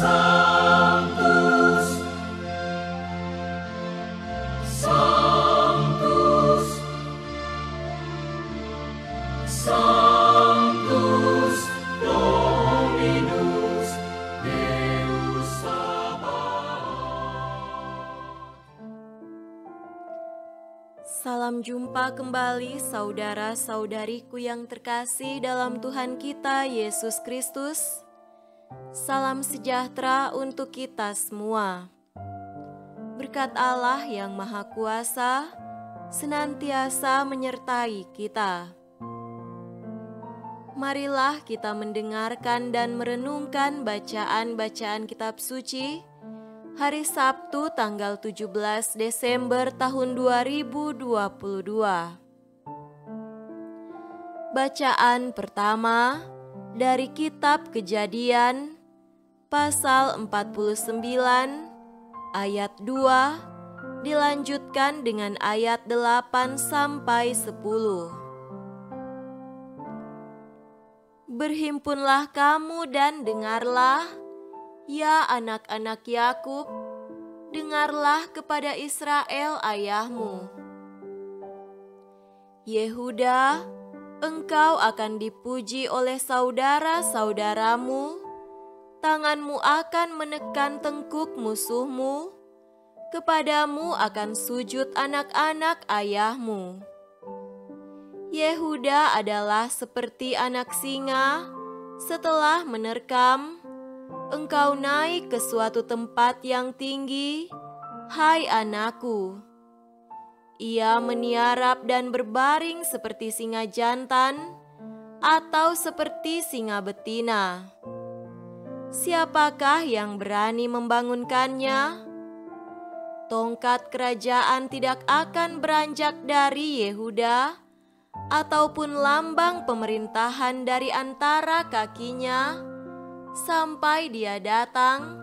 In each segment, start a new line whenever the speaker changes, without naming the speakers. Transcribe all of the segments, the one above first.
Sanctus, Sanctus, Sanctus Dominus Deus Sabaoth.
Salam jumpa kembali saudara-saudariku yang terkasih dalam Tuhan kita Yesus Kristus. Salam sejahtera untuk kita semua. Berkat Allah yang Maha Kuasa senantiasa menyertai kita. Marilah kita mendengarkan dan merenungkan bacaan-bacaan kitab suci hari Sabtu tanggal 17 Desember tahun 2022. Bacaan pertama dari kitab Kejadian pasal 49 ayat 2 dilanjutkan dengan ayat 8 sampai 10. Berhimpunlah kamu dan dengarlah, ya anak-anak Yakub, dengarlah kepada Israel ayahmu. Yehuda, engkau akan dipuji oleh saudara-saudaramu, tanganmu akan menekan tengkuk musuhmu, kepadamu akan sujud anak-anak ayahmu. Yehuda adalah seperti anak singa, setelah menerkam, engkau naik ke suatu tempat yang tinggi, hai anakku. Ia meniarap dan berbaring seperti singa jantan atau seperti singa betina. Siapakah yang berani membangunkannya? Tongkat kerajaan tidak akan beranjak dari Yehuda, ataupun lambang pemerintahan dari antara kakinya, sampai dia datang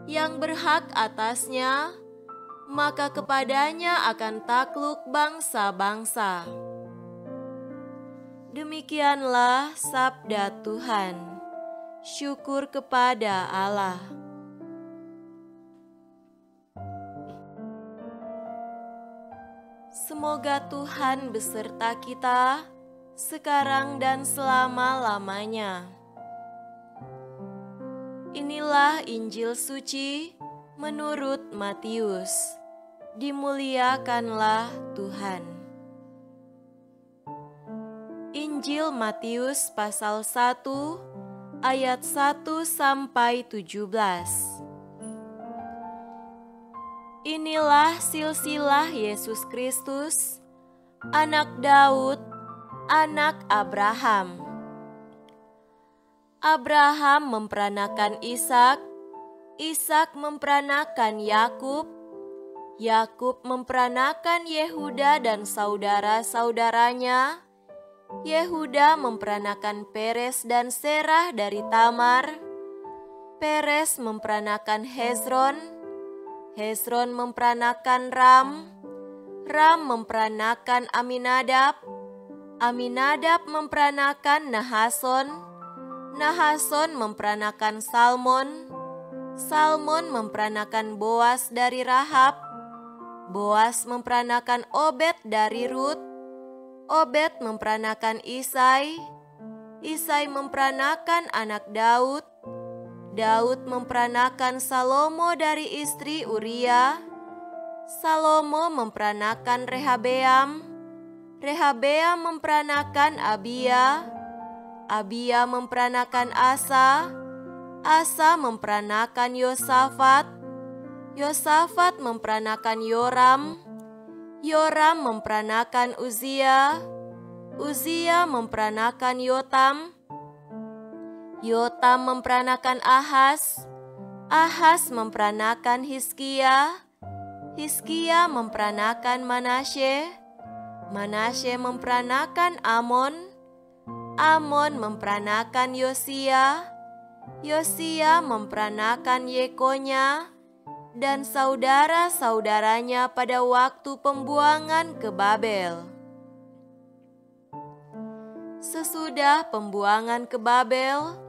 yang berhak atasnya, maka kepadanya akan takluk bangsa-bangsa. Demikianlah sabda Tuhan. Syukur kepada Allah. Semoga Tuhan beserta kita sekarang dan selama-lamanya. Inilah Injil suci menurut Matius. Dimuliakanlah Tuhan. Injil Matius pasal 1 ayat 1 sampai 17. Inilah silsilah Yesus Kristus, anak Daud, anak Abraham. Abraham memperanakan Ishak, Ishak memperanakan Yakub, Yakub memperanakan Yehuda dan saudara-saudaranya, Yehuda memperanakan Peres dan Serah dari Tamar, Peres memperanakan Hezron, Hezron memperanakan Ram, Ram memperanakan Aminadab, Aminadab memperanakan Nahason, Nahason memperanakan Salmon, Salmon memperanakan Boas dari Rahab, Boas memperanakan Obed dari Rut, Obed memperanakan Isai, Isai memperanakan anak Daud, Daud memperanakan Salomo dari istri Uria, Salomo memperanakan Rehabeam, Rehabeam memperanakan Abia, Abia memperanakan Asa, Asa memperanakan Yosafat, Yosafat memperanakan Yoram, Yoram memperanakan Uzia, Uzia memperanakan Yotam, Yotam memperanakan Ahas, Ahas memperanakan Hizkia, Hizkia memperanakan Manasye, Manasye memperanakan Amon, Amon memperanakan Yosia, Yosia memperanakan Yekonya, dan saudara-saudaranya pada waktu pembuangan ke Babel. Sesudah pembuangan ke Babel,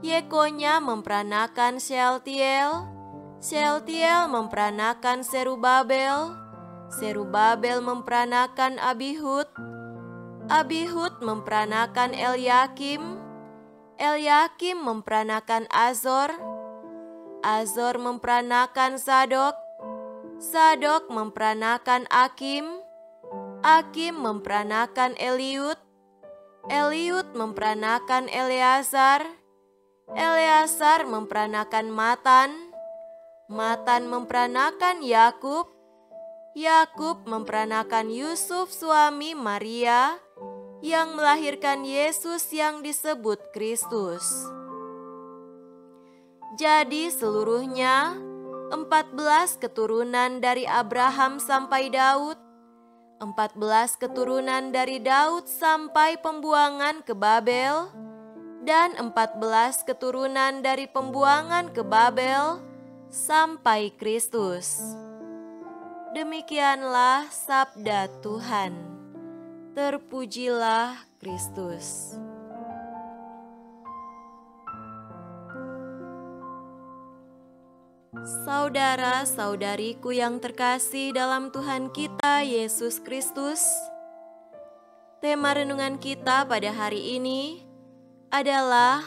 Yekonya memperanakan Shealtiel, Shealtiel memperanakan Serubabel, Serubabel memperanakan Abihud, Abihud memperanakan Elyakim, Elyakim memperanakan Azor, Azor memperanakan Sadok, Sadok memperanakan Akim, Akim memperanakan Eliud, Eliud memperanakan Eleazar, Eleazar memperanakan Matan, Matan memperanakan Yakub, Yakub memperanakan Yusuf suami Maria yang melahirkan Yesus yang disebut Kristus. Jadi seluruhnya 14 keturunan dari Abraham sampai Daud, 14 keturunan dari Daud sampai pembuangan ke Babel, dan 14 keturunan dari pembuangan ke Babel sampai Kristus. Demikianlah sabda Tuhan. Terpujilah Kristus. Saudara-saudariku yang terkasih dalam Tuhan kita Yesus Kristus, tema renungan kita pada hari ini adalah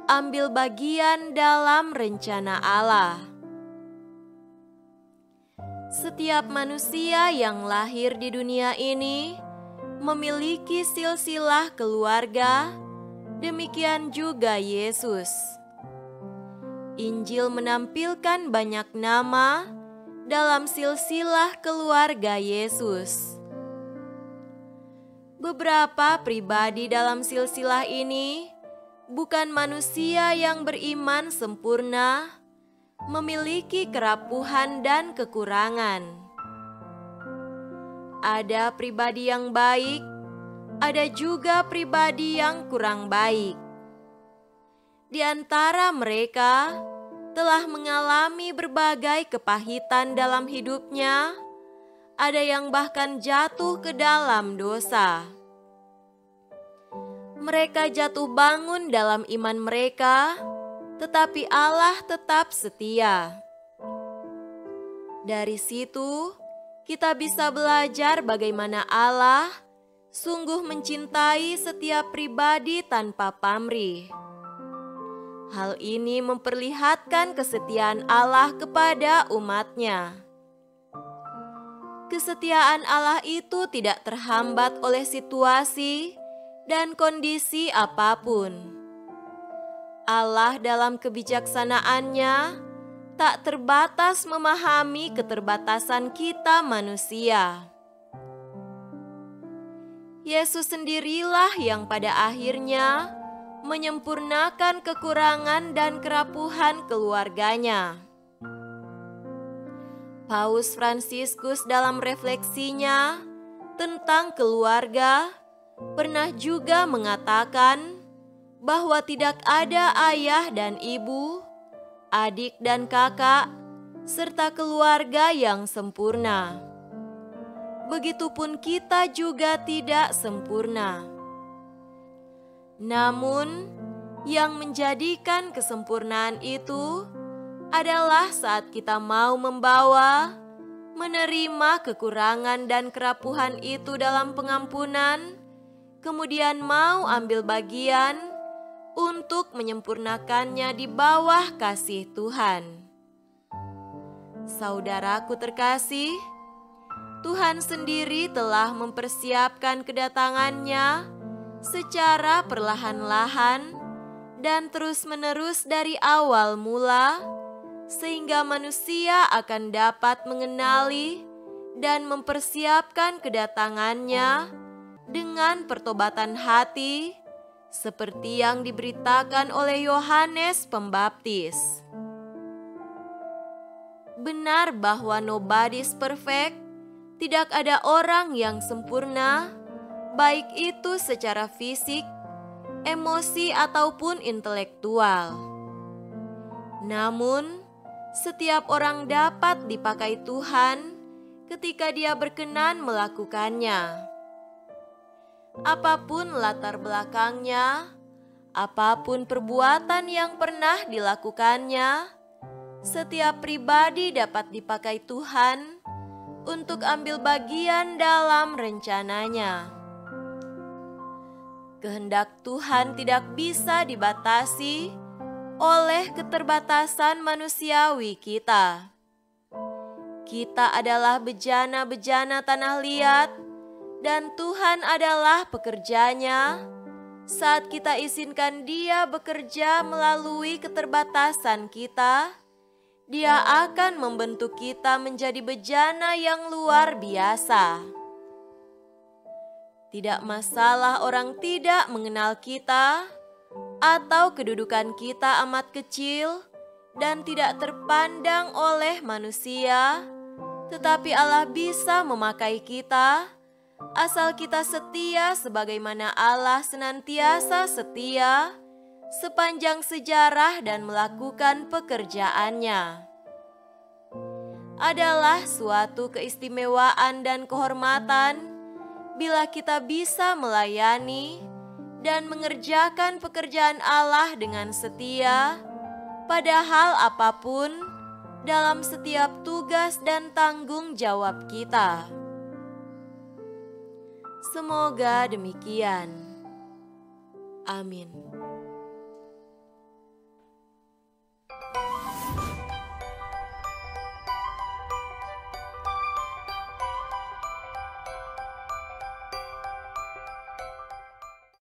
ambil bagian dalam rencana Allah. Setiap manusia yang lahir di dunia ini memiliki silsilah keluarga, demikian juga Yesus. Injil menampilkan banyak nama dalam silsilah keluarga Yesus. Beberapa pribadi dalam silsilah ini bukan manusia yang beriman sempurna, memiliki kerapuhan dan kekurangan. Ada pribadi yang baik, ada juga pribadi yang kurang baik. Di antara mereka telah mengalami berbagai kepahitan dalam hidupnya, ada yang bahkan jatuh ke dalam dosa. Mereka jatuh bangun dalam iman mereka, tetapi Allah tetap setia. Dari situ, kita bisa belajar bagaimana Allah sungguh mencintai setiap pribadi tanpa pamrih. Hal ini memperlihatkan kesetiaan Allah kepada umat-Nya. Kesetiaan Allah itu tidak terhambat oleh situasi dan kondisi apapun. Allah dalam kebijaksanaannya tak terbatas memahami keterbatasan kita manusia. Yesus sendirilah yang pada akhirnya menyempurnakan kekurangan dan kerapuhan keluarganya. Paus Fransiskus dalam refleksinya tentang keluarga pernah juga mengatakan bahwa tidak ada ayah dan ibu, adik dan kakak, serta keluarga yang sempurna. Begitupun kita juga tidak sempurna. Namun, yang menjadikan kesempurnaan itu adalah saat kita mau membawa, menerima kekurangan dan kerapuhan itu dalam pengampunan, kemudian mau ambil bagian untuk menyempurnakannya di bawah kasih Tuhan. Saudaraku terkasih, Tuhan sendiri telah mempersiapkan kedatangannya secara perlahan-lahan dan terus-menerus dari awal mula, sehingga manusia akan dapat mengenali dan mempersiapkan kedatangannya dengan pertobatan hati, seperti yang diberitakan oleh Yohanes Pembaptis. Benar bahwa nobody's perfect, tidak ada orang yang sempurna, baik itu secara fisik, emosi, ataupun intelektual. Namun, setiap orang dapat dipakai Tuhan ketika Dia berkenan melakukannya. Apapun latar belakangnya, Apapun perbuatan yang pernah dilakukannya, setiap pribadi dapat dipakai Tuhan untuk ambil bagian dalam rencananya. Kehendak Tuhan tidak bisa dibatasi oleh keterbatasan manusiawi kita. Kita adalah bejana-bejana tanah liat, dan Tuhan adalah pekerjanya saat kita izinkan Dia bekerja melalui keterbatasan kita. Dia akan membentuk kita menjadi bejana yang luar biasa. Tidak masalah orang tidak mengenal kita, atau kedudukan kita amat kecil dan tidak terpandang oleh manusia, tetapi Allah bisa memakai kita asal kita setia sebagaimana Allah senantiasa setia sepanjang sejarah dan melakukan pekerjaannya. Adalah suatu keistimewaan dan kehormatan bila kita bisa melayani dan mengerjakan pekerjaan Allah dengan setia pada hal apapun dalam setiap tugas dan tanggung jawab kita. Semoga demikian. Amin.